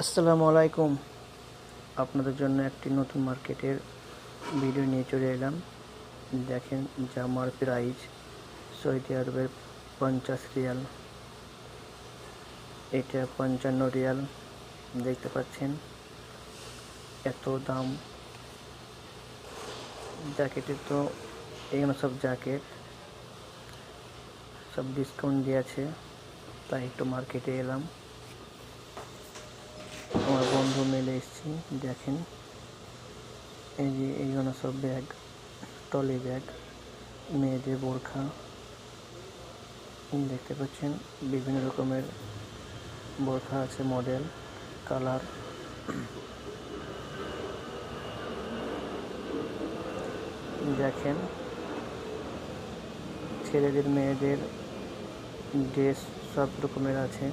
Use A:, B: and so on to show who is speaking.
A: আসসালামু আলাইকুম। আপনাদের জন্য একটি নতুন মার্কেটের ভিডিও নিয়ে চলে এলাম। দেখেন জামার প্রাইস সৌদি আরবের 50 রিয়াল, এটা 55 রিয়াল। দেখতে পাচ্ছেন এত দাম জ্যাকেটের। তো এখানে সব জ্যাকেট সব ডিসকাউন্ট দিয়েছে, তাই একটু মার্কেটে এলাম। আমার বন্ধু মিলে এসেছি। দেখেন এই যে এইগুলো সব ব্যাগ, ট্রলি ব্যাগ, মেয়েদের বোরখা দেখতে পাচ্ছেন। বিভিন্ন রকমের বোরখা আছে, মডেল, কালার। দেখেন ছেলেদের মেয়েদের ড্রেস সব রকমের আছে।